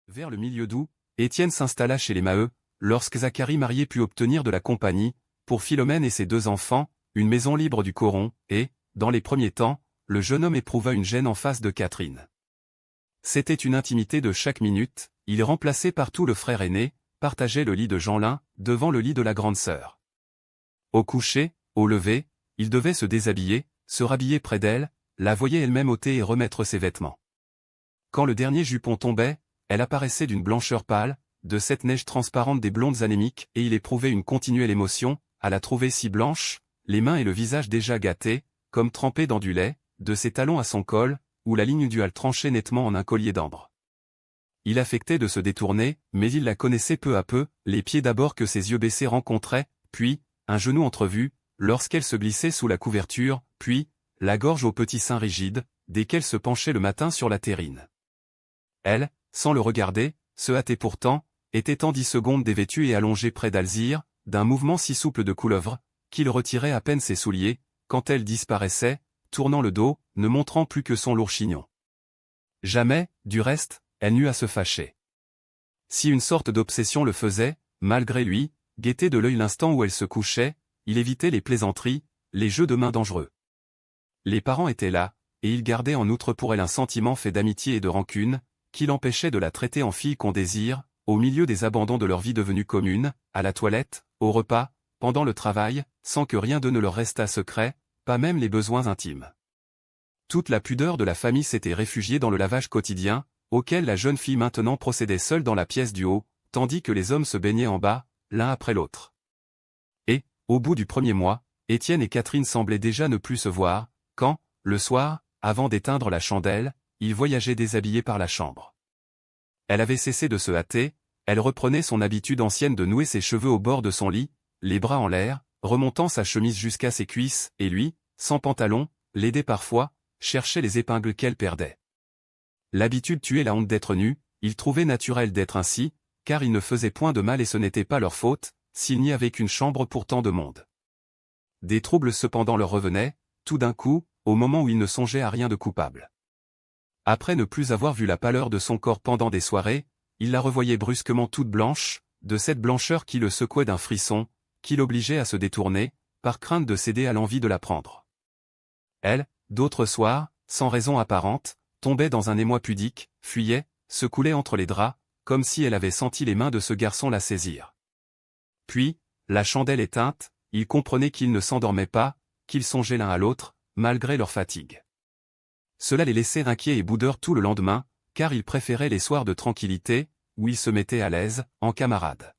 Vers le milieu d'août, Étienne s'installa chez les Maheu, lorsque Zacharie marié put obtenir de la compagnie, pour Philomène et ses 2 enfants, une maison libre du Coron, et, dans les premiers temps, le jeune homme éprouva une gêne en face de Catherine. C'était une intimité de chaque minute, il remplaçait partout le frère aîné, partageait le lit de Jeanlin, devant le lit de la grande sœur. Au coucher, au lever, il devait se déshabiller, se rhabiller près d'elle, la voyait elle-même ôter et remettre ses vêtements. Quand le dernier jupon tombait, elle apparaissait d'une blancheur pâle, de cette neige transparente des blondes anémiques, et il éprouvait une continuelle émotion, à la trouver si blanche, les mains et le visage déjà gâtés, comme trempés dans du lait, de ses talons à son col, où la ligne du hal tranchait nettement en un collier d'ambre. Il affectait de se détourner, mais il la connaissait peu à peu, les pieds d'abord que ses yeux baissés rencontraient, puis, un genou entrevu, lorsqu'elle se glissait sous la couverture, puis, la gorge aux petits seins rigides, dès qu'elle se penchait le matin sur la terrine. Elle, sans le regarder, se hâtait pourtant, était en 10 secondes dévêtue et allongée près d'Alzire, d'un mouvement si souple de couleuvre, qu'il retirait à peine ses souliers, quand elle disparaissait, tournant le dos, ne montrant plus que son lourd chignon. Jamais, du reste, elle n'eut à se fâcher. Si une sorte d'obsession le faisait, malgré lui, guetter de l'œil l'instant où elle se couchait, il évitait les plaisanteries, les jeux de main dangereux. Les parents étaient là, et il gardait en outre pour elle un sentiment fait d'amitié et de rancune, qui l'empêchait de la traiter en fille qu'on désire, au milieu des abandons de leur vie devenue commune, à la toilette, au repas, pendant le travail, sans que rien d'eux ne leur restât secret, pas même les besoins intimes. Toute la pudeur de la famille s'était réfugiée dans le lavage quotidien, auquel la jeune fille maintenant procédait seule dans la pièce du haut, tandis que les hommes se baignaient en bas, l'un après l'autre. Et, au bout du premier mois, Étienne et Catherine semblaient déjà ne plus se voir, quand, le soir, avant d'éteindre la chandelle, ils voyageaient déshabillés par la chambre. Elle avait cessé de se hâter, elle reprenait son habitude ancienne de nouer ses cheveux au bord de son lit, les bras en l'air, remontant sa chemise jusqu'à ses cuisses, et lui, sans pantalon, l'aidait parfois, cherchait les épingles qu'elle perdait. L'habitude tuait la honte d'être nu, il trouvait naturel d'être ainsi, car il ne faisait point de mal et ce n'était pas leur faute, s'il n'y avait qu'une chambre pour tant de monde. Des troubles cependant leur revenaient, tout d'un coup, au moment où il ne songeait à rien de coupable. Après ne plus avoir vu la pâleur de son corps pendant des soirées, il la revoyait brusquement toute blanche, de cette blancheur qui le secouait d'un frisson, qui l'obligeait à se détourner, par crainte de céder à l'envie de la prendre. Elle, d'autres soirs, sans raison apparente, tombait dans un émoi pudique, fuyait, se coulait entre les draps, comme si elle avait senti les mains de ce garçon la saisir. Puis, la chandelle éteinte, il comprenait qu'ils ne s'endormaient pas, qu'ils songeaient l'un à l'autre, malgré leur fatigue. Cela les laissait inquiets et boudeurs tout le lendemain, car ils préféraient les soirs de tranquillité, où ils se mettaient à l'aise, en camarades.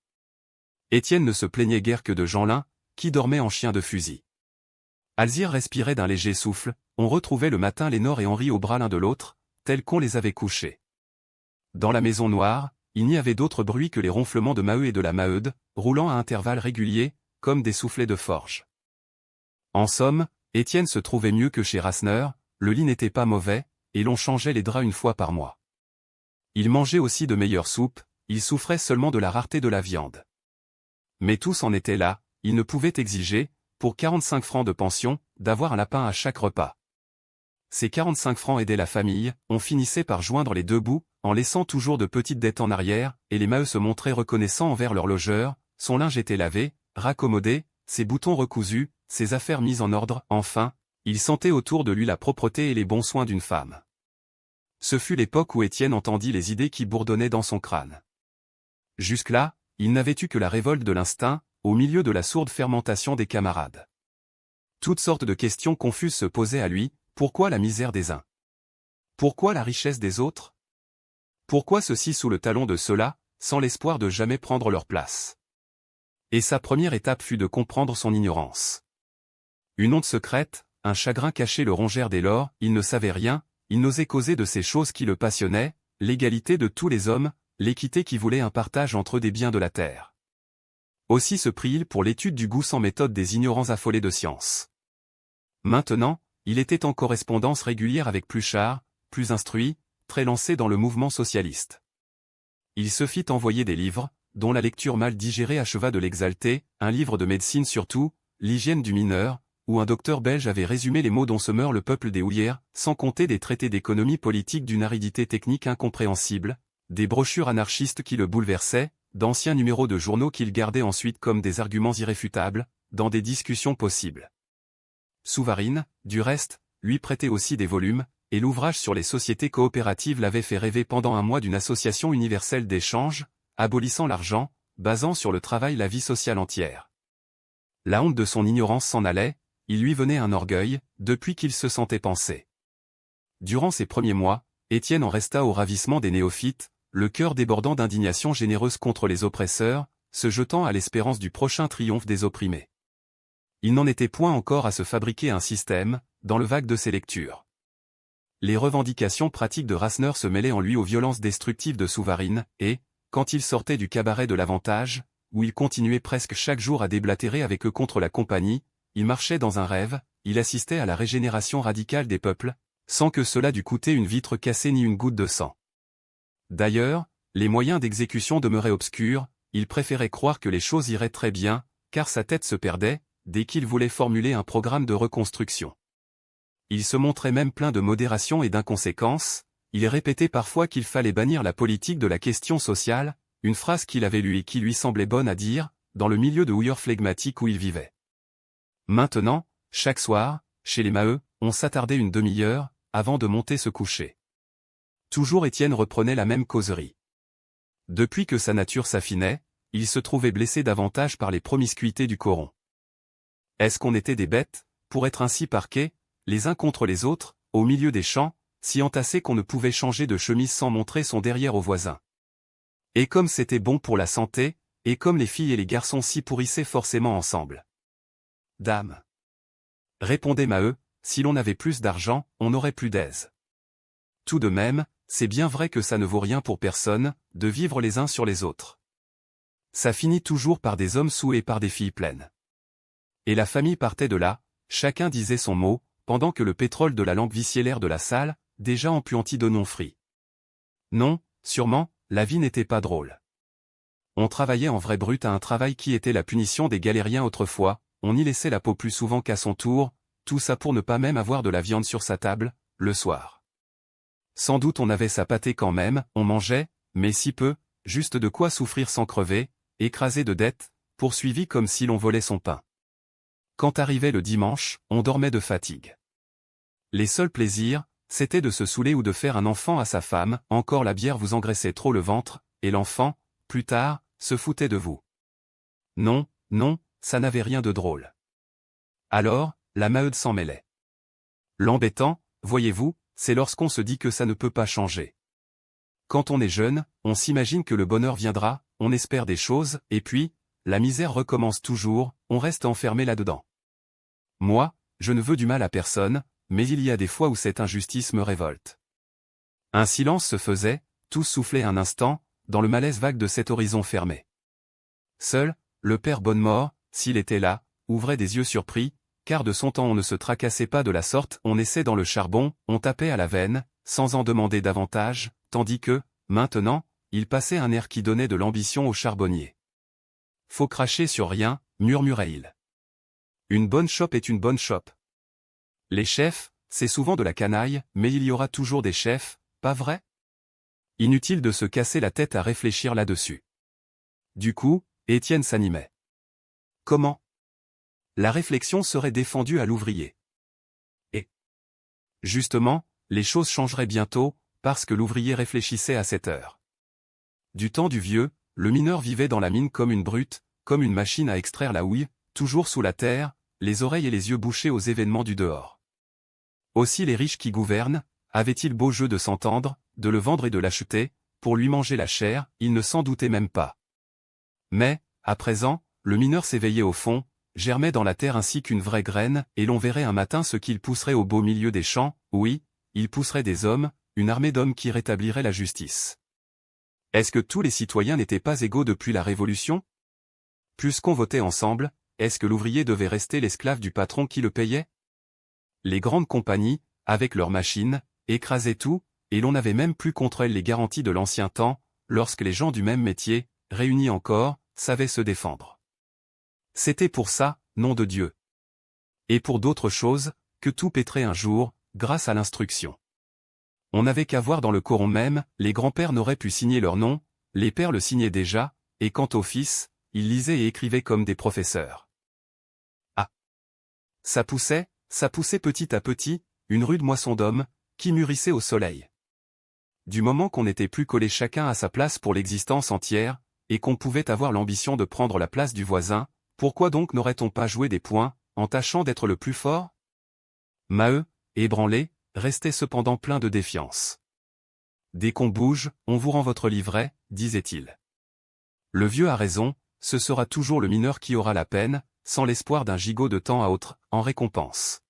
Étienne ne se plaignait guère que de Jeanlin, qui dormait en chien de fusil. Alzire respirait d'un léger souffle, on retrouvait le matin Lénore et Henri au bras l'un de l'autre, tels qu'on les avait couchés. Dans la maison noire, il n'y avait d'autre bruit que les ronflements de Maheu et de la Maheude, roulant à intervalles réguliers, comme des soufflets de forge. En somme, Étienne se trouvait mieux que chez Rasseneur, le lit n'était pas mauvais, et l'on changeait les draps une fois par mois. Il mangeait aussi de meilleures soupes, il souffrait seulement de la rareté de la viande. Mais tous en étaient là, il ne pouvait exiger, pour 45 francs de pension, d'avoir un lapin à chaque repas. Ces 45 francs aidaient la famille, on finissait par joindre les deux bouts, en laissant toujours de petites dettes en arrière, et les Maheu se montraient reconnaissants envers leur logeur, son linge était lavé, raccommodé, ses boutons recousus, ses affaires mises en ordre, enfin, il sentait autour de lui la propreté et les bons soins d'une femme. Ce fut l'époque où Étienne entendit les idées qui bourdonnaient dans son crâne. Jusque-là, il n'avait eu que la révolte de l'instinct, au milieu de la sourde fermentation des camarades. Toutes sortes de questions confuses se posaient à lui, pourquoi la misère des uns? Pourquoi la richesse des autres? Pourquoi ceux-ci sous le talon de ceux-là, sans l'espoir de jamais prendre leur place? Et sa première étape fut de comprendre son ignorance. Une honte secrète, un chagrin caché le rongèrent dès lors, il ne savait rien, il n'osait causer de ces choses qui le passionnaient, l'égalité de tous les hommes, l'équité qui voulait un partage entre eux des biens de la terre. Aussi se prit-il pour l'étude du goût sans méthode des ignorants affolés de science. Maintenant, il était en correspondance régulière avec Pluchart, plus instruit, très lancé dans le mouvement socialiste. Il se fit envoyer des livres, dont la lecture mal digérée acheva de l'exalter, un livre de médecine surtout, l'hygiène du mineur, où un docteur belge avait résumé les maux dont se meurt le peuple des houillères, sans compter des traités d'économie politique d'une aridité technique incompréhensible, des brochures anarchistes qui le bouleversaient, d'anciens numéros de journaux qu'il gardait ensuite comme des arguments irréfutables, dans des discussions possibles. Souvarine, du reste, lui prêtait aussi des volumes, et l'ouvrage sur les sociétés coopératives l'avait fait rêver pendant un mois d'une association universelle d'échange, abolissant l'argent, basant sur le travail la vie sociale entière. La honte de son ignorance s'en allait, il lui venait un orgueil, depuis qu'il se sentait penser. Durant ces premiers mois, Étienne en resta au ravissement des néophytes, le cœur débordant d'indignation généreuse contre les oppresseurs, se jetant à l'espérance du prochain triomphe des opprimés. Il n'en était point encore à se fabriquer un système, dans le vague de ses lectures. Les revendications pratiques de Rasseneur se mêlaient en lui aux violences destructives de Souvarine, et, quand il sortait du cabaret de l'Avantage, où il continuait presque chaque jour à déblatérer avec eux contre la compagnie, il marchait dans un rêve, il assistait à la régénération radicale des peuples, sans que cela dût coûter une vitre cassée ni une goutte de sang. D'ailleurs, les moyens d'exécution demeuraient obscurs, il préférait croire que les choses iraient très bien, car sa tête se perdait, dès qu'il voulait formuler un programme de reconstruction. Il se montrait même plein de modération et d'inconséquence, il répétait parfois qu'il fallait bannir la politique de la question sociale, une phrase qu'il avait lue et qui lui semblait bonne à dire, dans le milieu de houilleurs flegmatiques où il vivait. Maintenant, chaque soir, chez les Maheu, on s'attardait une demi-heure, avant de monter se coucher. Toujours Étienne reprenait la même causerie. Depuis que sa nature s'affinait, il se trouvait blessé davantage par les promiscuités du coron. Est-ce qu'on était des bêtes, pour être ainsi parqués, les uns contre les autres, au milieu des champs, si entassés qu'on ne pouvait changer de chemise sans montrer son derrière aux voisins? Et comme c'était bon pour la santé, et comme les filles et les garçons s'y pourrissaient forcément ensemble. Dame, répondait Maheu, si l'on avait plus d'argent, on n'aurait plus d'aise. Tout de même, c'est bien vrai que ça ne vaut rien pour personne, de vivre les uns sur les autres. Ça finit toujours par des hommes saouls et par des filles pleines. Et la famille partait de là, chacun disait son mot, pendant que le pétrole de la lampe viciait l'air de la salle, déjà empuanti d'oignons frits. Non, sûrement, la vie n'était pas drôle. On travaillait en vrai brute à un travail qui était la punition des galériens autrefois, on y laissait la peau plus souvent qu'à son tour, tout ça pour ne pas même avoir de la viande sur sa table, le soir. Sans doute on avait sa pâtée quand même, on mangeait, mais si peu, juste de quoi souffrir sans crever, écrasé de dettes, poursuivi comme si l'on volait son pain. Quand arrivait le dimanche, on dormait de fatigue. Les seuls plaisirs, c'était de se saouler ou de faire un enfant à sa femme, encore la bière vous engraissait trop le ventre, et l'enfant, plus tard, se foutait de vous. Non, non, ça n'avait rien de drôle. Alors, la Maheude s'en mêlait. L'embêtant, voyez-vous, c'est lorsqu'on se dit que ça ne peut pas changer. Quand on est jeune, on s'imagine que le bonheur viendra, on espère des choses, et puis, la misère recommence toujours, on reste enfermé là-dedans. Moi, je ne veux du mal à personne, mais il y a des fois où cette injustice me révolte. Un silence se faisait, tous soufflaient un instant, dans le malaise vague de cet horizon fermé. Seul, le père Bonnemort, s'il était là, ouvrait des yeux surpris, car de son temps on ne se tracassait pas de la sorte, on essaie dans le charbon, on tapait à la veine, sans en demander davantage, tandis que, maintenant, il passait un air qui donnait de l'ambition aux charbonniers. Faut cracher sur rien, murmurait-il. Une bonne chope est une bonne chope. Les chefs, c'est souvent de la canaille, mais il y aura toujours des chefs, pas vrai? Inutile de se casser la tête à réfléchir là-dessus. Du coup, Étienne s'animait. Comment? La réflexion serait défendue à l'ouvrier. Et justement, les choses changeraient bientôt, parce que l'ouvrier réfléchissait à cette heure. Du temps du vieux, le mineur vivait dans la mine comme une brute, comme une machine à extraire la houille, toujours sous la terre, les oreilles et les yeux bouchés aux événements du dehors. Aussi les riches qui gouvernent, avaient-ils beau jeu de s'entendre, de le vendre et de l'acheter, pour lui manger la chair, il ne s'en doutait même pas. Mais, à présent, le mineur s'éveillait au fond, germait dans la terre ainsi qu'une vraie graine, et l'on verrait un matin ce qu'il pousserait au beau milieu des champs, oui, il pousserait des hommes, une armée d'hommes qui rétablirait la justice. Est-ce que tous les citoyens n'étaient pas égaux depuis la Révolution? Puisqu'on votait ensemble, est-ce que l'ouvrier devait rester l'esclave du patron qui le payait? Les grandes compagnies, avec leurs machines, écrasaient tout, et l'on n'avait même plus contre elles les garanties de l'ancien temps, lorsque les gens du même métier, réunis encore, savaient se défendre. C'était pour ça, nom de Dieu. Et pour d'autres choses, que tout pétrait un jour, grâce à l'instruction. On n'avait qu'à voir dans le coron même, les grands-pères n'auraient pu signer leur nom, les pères le signaient déjà, et quant aux fils, ils lisaient et écrivaient comme des professeurs. Ah! Ça poussait petit à petit, une rude moisson d'hommes, qui mûrissait au soleil. Du moment qu'on n'était plus collés chacun à sa place pour l'existence entière, et qu'on pouvait avoir l'ambition de prendre la place du voisin, pourquoi donc n'aurait-on pas joué des poings, en tâchant d'être le plus fort? Maheu, ébranlé, restait cependant plein de défiance. Dès qu'on bouge, on vous rend votre livret, disait-il. Le vieux a raison, ce sera toujours le mineur qui aura la peine, sans l'espoir d'un gigot de temps à autre, en récompense.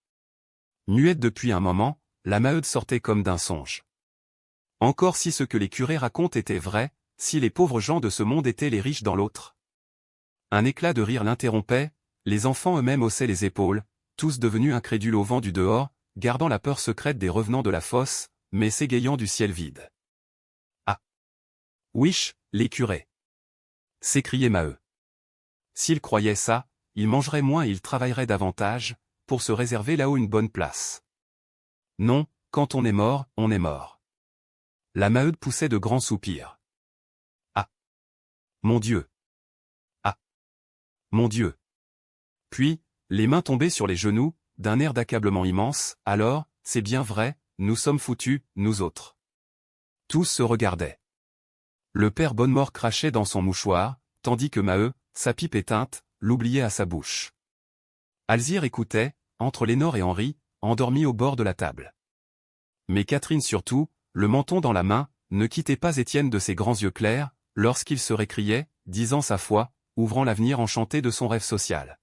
Muette depuis un moment, la Maheude sortait comme d'un songe. Encore si ce que les curés racontent était vrai, si les pauvres gens de ce monde étaient les riches dans l'autre. Un éclat de rire l'interrompait, les enfants eux-mêmes haussaient les épaules, tous devenus incrédules au vent du dehors, gardant la peur secrète des revenants de la fosse, mais s'égayant du ciel vide. Ah! Ouiche, les curés! S'écriait Maheu. S'ils croyaient ça, ils mangeraient moins et ils travailleraient davantage, pour se réserver là-haut une bonne place. Non, quand on est mort, on est mort. La Maheude poussait de grands soupirs. Ah! Mon Dieu! Ah! Mon Dieu! Puis, les mains tombées sur les genoux, d'un air d'accablement immense, alors, c'est bien vrai, nous sommes foutus, nous autres. Tous se regardaient. Le père Bonnemort crachait dans son mouchoir, tandis que Maheu, sa pipe éteinte, l'oubliait à sa bouche. Alzire écoutait, entre Lénore et Henri, endormis au bord de la table. Mais Catherine surtout, le menton dans la main, ne quittait pas Étienne de ses grands yeux clairs, lorsqu'il se récriait, disant sa foi, ouvrant l'avenir enchanté de son rêve social.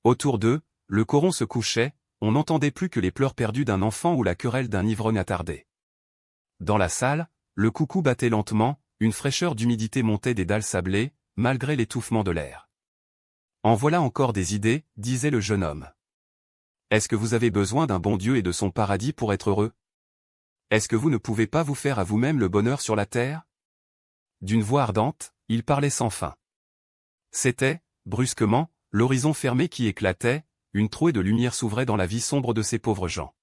Autour d'eux, le coron se couchait, on n'entendait plus que les pleurs perdus d'un enfant ou la querelle d'un ivrogne attardé. Dans la salle, le coucou battait lentement, une fraîcheur d'humidité montait des dalles sablées, malgré l'étouffement de l'air. En voilà encore des idées, disait le jeune homme. Est-ce que vous avez besoin d'un bon Dieu et de son paradis pour être heureux? Est-ce que vous ne pouvez pas vous faire à vous-même le bonheur sur la terre? D'une voix ardente, il parlait sans fin. C'était, brusquement, l'horizon fermé qui éclatait, une trouée de lumière s'ouvrait dans la vie sombre de ces pauvres gens.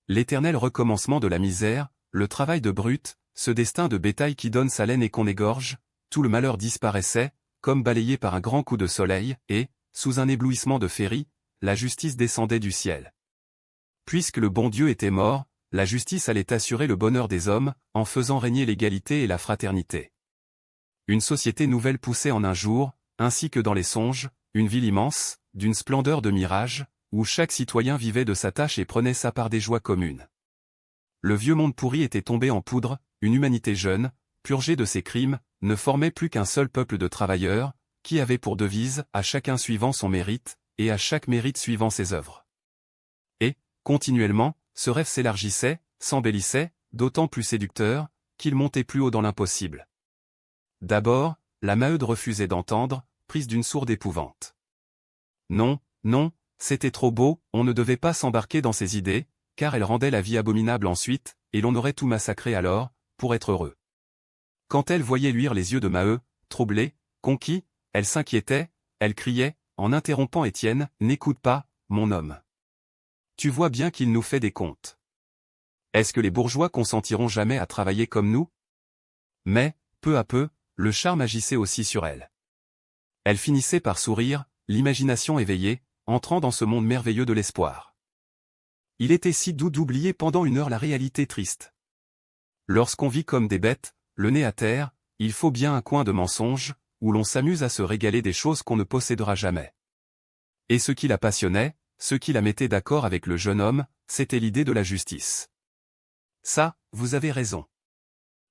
L'éternel recommencement de la misère, le travail de brute, ce destin de bétail qui donne sa laine et qu'on égorge, tout le malheur disparaissait, comme balayé par un grand coup de soleil, et, sous un éblouissement de féerie, la justice descendait du ciel. Puisque le bon Dieu était mort, la justice allait assurer le bonheur des hommes, en faisant régner l'égalité et la fraternité. Une société nouvelle poussait en un jour, ainsi que dans les songes, une ville immense, d'une splendeur de mirage, où chaque citoyen vivait de sa tâche et prenait sa part des joies communes. Le vieux monde pourri était tombé en poudre, une humanité jeune, purgée de ses crimes, ne formait plus qu'un seul peuple de travailleurs, qui avait pour devise, à chacun suivant son mérite, et à chaque mérite suivant ses œuvres. Et, continuellement, ce rêve s'élargissait, s'embellissait, d'autant plus séducteur, qu'il montait plus haut dans l'impossible. D'abord, la Maheude refusait d'entendre, prise d'une sourde épouvante. Non, non, c'était trop beau, on ne devait pas s'embarquer dans ces idées, car elles rendaient la vie abominable ensuite, et l'on aurait tout massacré alors, pour être heureux. Quand elle voyait luire les yeux de Maheu, troublé, conquis, elle s'inquiétait, elle criait, en interrompant Étienne, « N'écoute pas, mon homme. Tu vois bien qu'il nous fait des comptes. Est-ce que les bourgeois consentiront jamais à travailler comme nous ?» Mais, peu à peu, le charme agissait aussi sur elle. Elle finissait par sourire, l'imagination éveillée, entrant dans ce monde merveilleux de l'espoir. Il était si doux d'oublier pendant une heure la réalité triste. Lorsqu'on vit comme des bêtes, le nez à terre, il faut bien un coin de mensonge, où l'on s'amuse à se régaler des choses qu'on ne possédera jamais. Et ce qui la passionnait, ce qui la mettait d'accord avec le jeune homme, c'était l'idée de la justice. « Ça, vous avez raison. »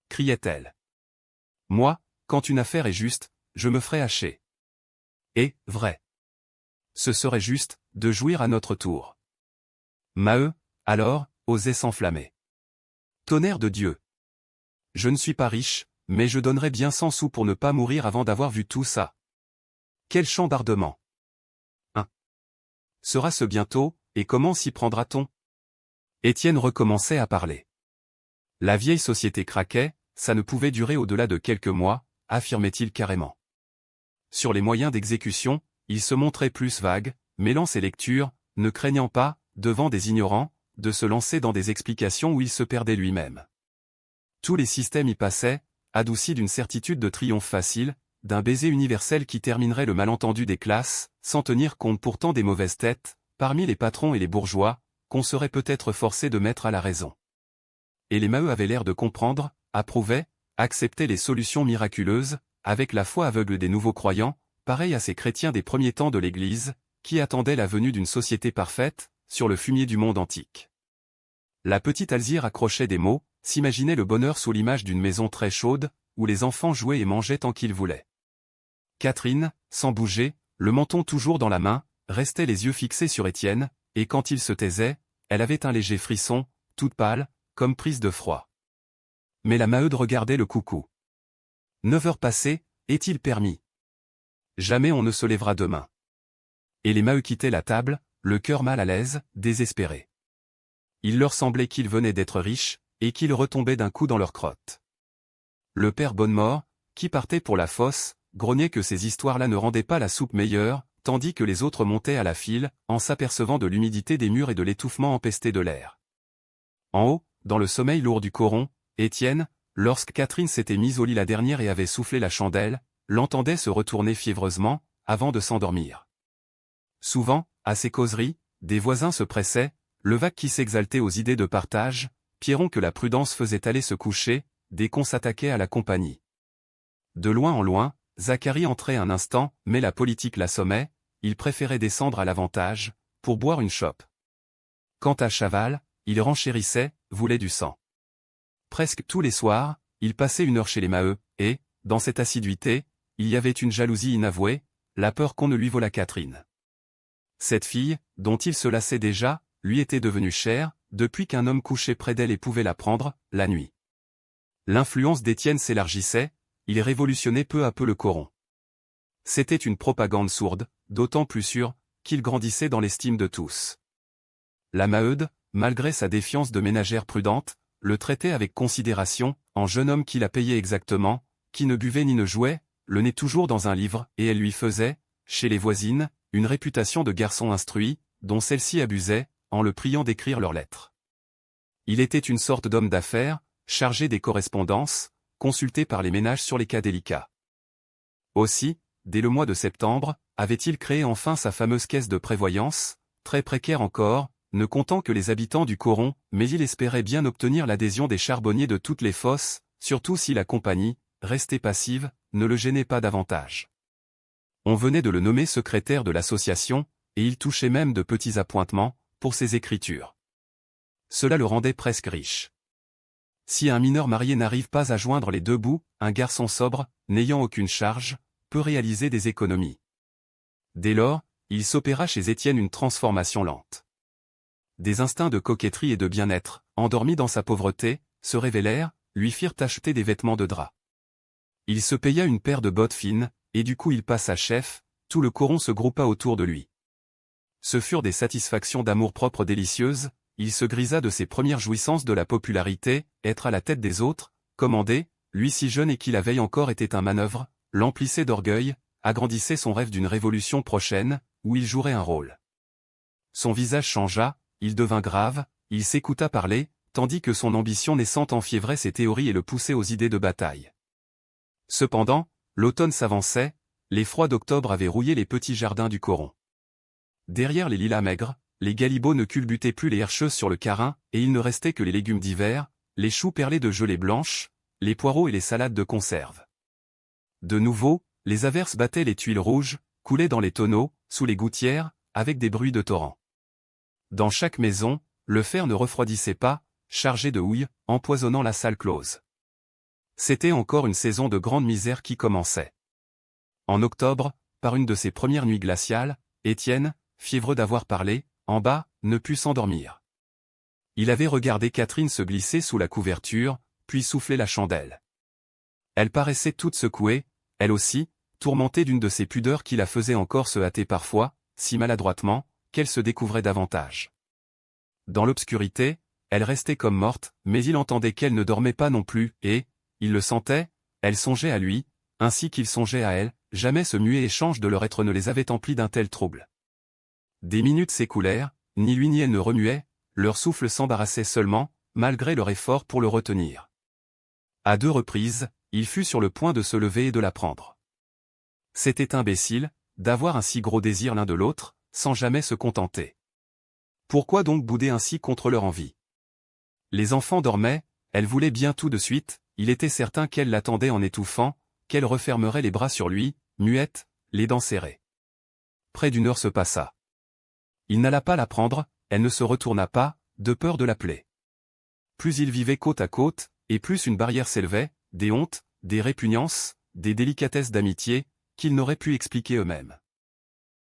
criait-elle. « Moi, quand une affaire est juste, je me ferai hacher. » Et, vrai. Ce serait juste, de jouir à notre tour. Maheu, alors, osait s'enflammer. Tonnerre de Dieu! Je ne suis pas riche, mais je donnerais bien 100 sous pour ne pas mourir avant d'avoir vu tout ça. Quel chambardement! Sera-ce bientôt, et comment s'y prendra-t-on? Étienne recommençait à parler. La vieille société craquait, ça ne pouvait durer au-delà de quelques mois, affirmait-il carrément. Sur les moyens d'exécution, il se montrait plus vague, mêlant ses lectures, ne craignant pas, devant des ignorants, de se lancer dans des explications où il se perdait lui-même. Tous les systèmes y passaient, adoucis d'une certitude de triomphe facile, d'un baiser universel qui terminerait le malentendu des classes, sans tenir compte pourtant des mauvaises têtes, parmi les patrons et les bourgeois, qu'on serait peut-être forcé de mettre à la raison. Et les Maheu avaient l'air de comprendre, approuvaient, acceptaient les solutions miraculeuses, avec la foi aveugle des nouveaux croyants, pareil à ces chrétiens des premiers temps de l'Église, qui attendaient la venue d'une société parfaite, sur le fumier du monde antique. La petite Alzire accrochait des mots, s'imaginait le bonheur sous l'image d'une maison très chaude, où les enfants jouaient et mangeaient tant qu'ils voulaient. Catherine, sans bouger, le menton toujours dans la main, restait les yeux fixés sur Étienne, et quand il se taisait, elle avait un léger frisson, toute pâle, comme prise de froid. Mais la Maheude regardait le coucou. 9 heures passées, est-il permis? Jamais on ne se lèvera demain. Et les Maheu quittaient la table, le cœur mal à l'aise, désespérés. Il leur semblait qu'ils venaient d'être riches, et qu'ils retombaient d'un coup dans leur crotte. Le père Bonnemort, qui partait pour la fosse, grognait que ces histoires-là ne rendaient pas la soupe meilleure, tandis que les autres montaient à la file, en s'apercevant de l'humidité des murs et de l'étouffement empesté de l'air. En haut, dans le sommeil lourd du coron, Étienne, lorsque Catherine s'était mise au lit la dernière et avait soufflé la chandelle, l'entendait se retourner fiévreusement, avant de s'endormir. Souvent, à ces causeries, des voisins se pressaient, Levaque qui s'exaltait aux idées de partage, Pierron que la prudence faisait aller se coucher, dès qu'on s'attaquait à la compagnie. De loin en loin, Zacharie entrait un instant, mais la politique l'assommait, il préférait descendre à l'avantage, pour boire une chope. Quant à Chaval, il renchérissait, voulait du sang. Presque tous les soirs, il passait 1 heure chez les Maheu, et, dans cette assiduité, il y avait une jalousie inavouée, la peur qu'on ne lui volât Catherine. Cette fille, dont il se lassait déjà, lui était devenue chère, depuis qu'un homme couchait près d'elle et pouvait la prendre, la nuit. L'influence d'Étienne s'élargissait, il révolutionnait peu à peu le coron. C'était une propagande sourde, d'autant plus sûre, qu'il grandissait dans l'estime de tous. La Maheude, malgré sa défiance de ménagère prudente, le traitait avec considération, en jeune homme qui la payait exactement, qui ne buvait ni ne jouait, le nez toujours dans un livre, et elle lui faisait, chez les voisines, une réputation de garçon instruit, dont celle-ci abusait, en le priant d'écrire leurs lettres. Il était une sorte d'homme d'affaires, chargé des correspondances, consulté par les ménages sur les cas délicats. Aussi, dès le mois de septembre, avait-il créé enfin sa fameuse caisse de prévoyance, très précaire encore, ne comptant que les habitants du coron, mais il espérait bien obtenir l'adhésion des charbonniers de toutes les fosses, surtout si la compagnie, restée passive, ne le gênait pas davantage. On venait de le nommer secrétaire de l'association, et il touchait même de petits appointements, pour ses écritures. Cela le rendait presque riche. Si un mineur marié n'arrive pas à joindre les deux bouts, un garçon sobre, n'ayant aucune charge, peut réaliser des économies. Dès lors, il s'opéra chez Étienne une transformation lente. Des instincts de coquetterie et de bien-être, endormis dans sa pauvreté, se révélèrent, lui firent acheter des vêtements de drap. Il se paya une paire de bottes fines, et du coup il passa chef, tout le coron se groupa autour de lui. Ce furent des satisfactions d'amour-propre délicieuses, il se grisa de ses premières jouissances de la popularité, être à la tête des autres, commander, lui si jeune et qui la veille encore était un manœuvre, l'emplissait d'orgueil, agrandissait son rêve d'une révolution prochaine, où il jouerait un rôle. Son visage changea, il devint grave, il s'écouta parler, tandis que son ambition naissante enfiévrait ses théories et le poussait aux idées de bataille. Cependant, l'automne s'avançait, les froids d'octobre avaient rouillé les petits jardins du coron. Derrière les lilas maigres, les galibots ne culbutaient plus les herscheuses sur le carin, et il ne restait que les légumes d'hiver, les choux perlés de gelée blanche, les poireaux et les salades de conserve. De nouveau, les averses battaient les tuiles rouges, coulaient dans les tonneaux, sous les gouttières, avec des bruits de torrent. Dans chaque maison, le fer ne refroidissait pas, chargé de houille, empoisonnant la salle close. C'était encore une saison de grande misère qui commençait. En octobre, par une de ces premières nuits glaciales, Étienne, fiévreux d'avoir parlé, en bas, ne put s'endormir. Il avait regardé Catherine se glisser sous la couverture, puis souffler la chandelle. Elle paraissait toute secouée, elle aussi, tourmentée d'une de ces pudeurs qui la faisaient encore se hâter parfois, si maladroitement, qu'elle se découvrait davantage. Dans l'obscurité, elle restait comme morte, mais il entendait qu'elle ne dormait pas non plus, et, il le sentait, elle songeait à lui, ainsi qu'il songeait à elle, jamais ce muet échange de leur être ne les avait emplis d'un tel trouble. Des minutes s'écoulèrent, ni lui ni elle ne remuait, leur souffle s'embarrassait seulement, malgré leur effort pour le retenir. À 2 reprises, il fut sur le point de se lever et de la prendre. C'était imbécile, d'avoir un si gros désir l'un de l'autre, sans jamais se contenter. Pourquoi donc bouder ainsi contre leur envie? Les enfants dormaient, elle voulait bien tout de suite, il était certain qu'elle l'attendait en étouffant, qu'elle refermerait les bras sur lui, muette, les dents serrées. Près d'1 heure se passa. Il n'alla pas la prendre, elle ne se retourna pas, de peur de l'appeler. Plus ils vivaient côte à côte, et plus une barrière s'élevait, des hontes, des répugnances, des délicatesses d'amitié, qu'ils n'auraient pu expliquer eux-mêmes.